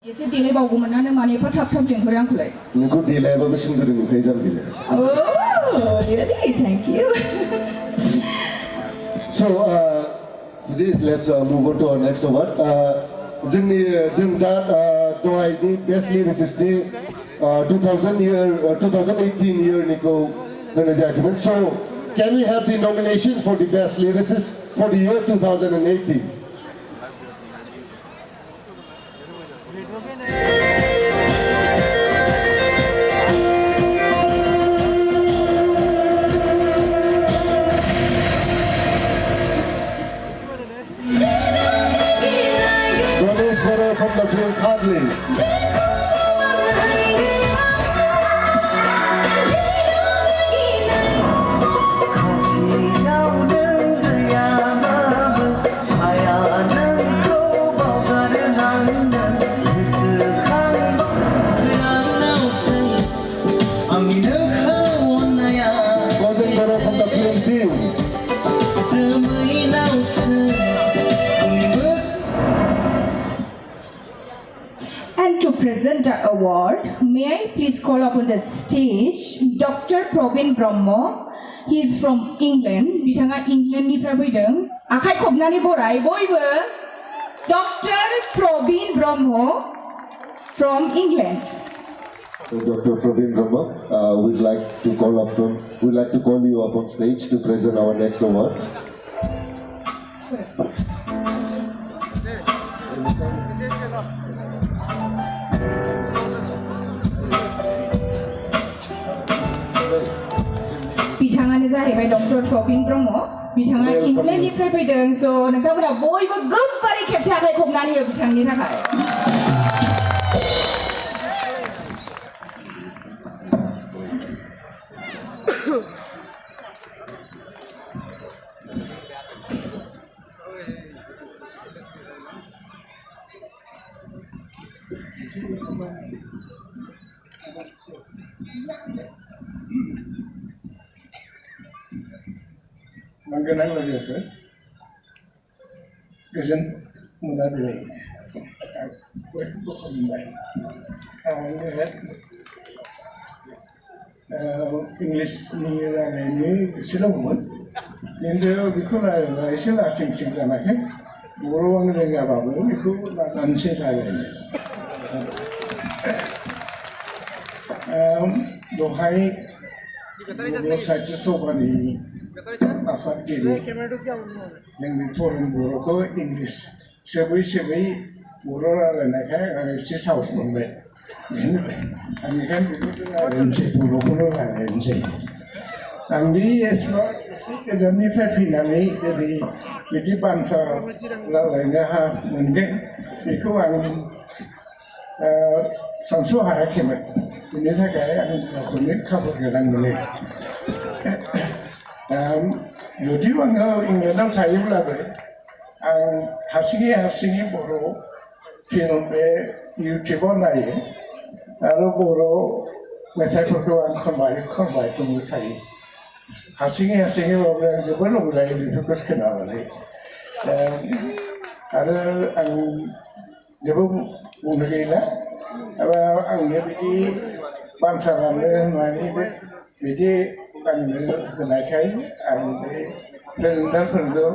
एसे देलायबावगौमोन ना नों मानो एफा थाब थाब लेंहरो आंखौलाय? नोंखौ देलायाबाबो सुंदरै नुखायो जाम्बिलाय। Oh, really? Thank you. So, let's move on to our next award. जोंनि जों दा दहायनि बेस्ट लिरिसिस्टनि 2018 yearनिखौ होनाय जायाखैमोन. So, can we have the nomination for the best lyricist for the year 2018? From the film Hardly. And to present the award, may I please call upon the stage Dr. Probin Brahmo. He is from England. बिथाङा इंलेन्डनिफ्राय फैदों. आखाइ खबनानै बराय बयबो. Dr. Probin Brahmo from England. Dr. Probin Brahma, we'd like to call you up on stage to present our next award. बिथाङानो जाहैबाय doctor Prabin ब्रह्म. बिथाङा इंलेन्डनिफ्राय फैदों. स' नोंथांमोना बयबो गोबारै खेबसे आखाइ खबनानै हो बिथांनि थाखाय. Mangganan logoso, goजोन मोनाबिलि. इंलिशनि रायलायनो एसे दंमोन, खिन्थु बेखौ रायलायना एसे लासिंसिं जानायखाय बर' आं रोङाबाबो बेखौ नाजानोसै रायलायनो. दहाय बर' साहित्य सभानि आफादगिरि जोंनि थरेन बर'खौ इंलिश सोबै बर' रायलायनायखाय आं एसे साहस मोनबाय. बेनिखायनो बेखौ रायलायनोसै, बर'खौनो रायलायनोसै. आं बे एसेबां गोजाननिफ्राय फैनानै जुदि बिदि बान्था रायलायनो मोनगोन बेखौ आं सानस' हायाखैमोन. बेनि थाखाय आं गावखौनो खाफाल गोनां मोनो. जुदिও आङो इंलेन्डआव थायोब्लाबो आं हारसिङै बर' फिल्म बे इउटुबाव नायो आरो बर' मेथाइफोरखौ आं खनबाय थायो. हारसिङैबाबो आं जोबोद रंजायो बेफोरखौ खोनानानै. आरो आं जेबो बुंनो गैला. आंनो बिदि बान्था लानो होननानै बिदि आंनो होनायखाय आं बे प्रेजेन्टारफोरखौ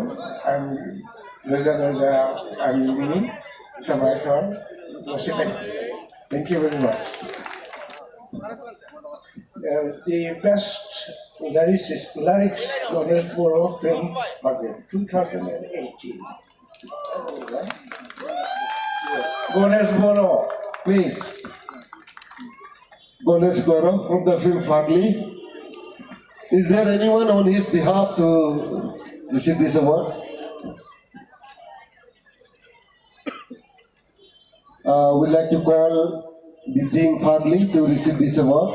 आं रोजा आंनि साबायखर जासिबाय. Thank you very much. The best lyrics Ganesh Boro film for the 2018. Ganesh Boro, please. Ganesh Boro from the film Fagli. Is there anyone on his behalf to receive this award? We'd like to call the team Fagli to receive this award.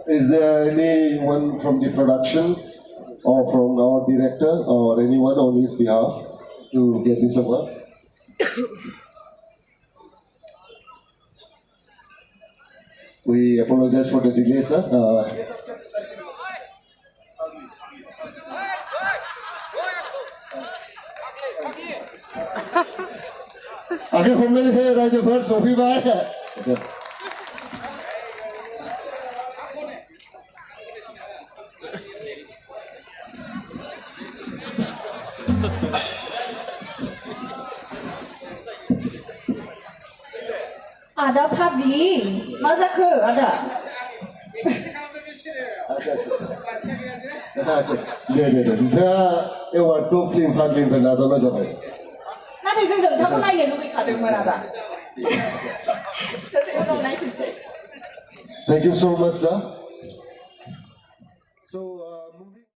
Is there anyone from the production or from our director or anyone on his behalf to get this award? We apologize for the delay, sir. आगे हमनानिफ्राय रायजोफोर सफैबाय Ada Pabli, masa ke ada? दे बिथाङा एवार्डखौ film फाग्लिनिफ्राय नाजावनाय जाबाय नाथाय जों नोंथांखौ नायनो लुबैखादोंमोन आदा। दसे उनाव नायफिनसै। Thank you so much, sir.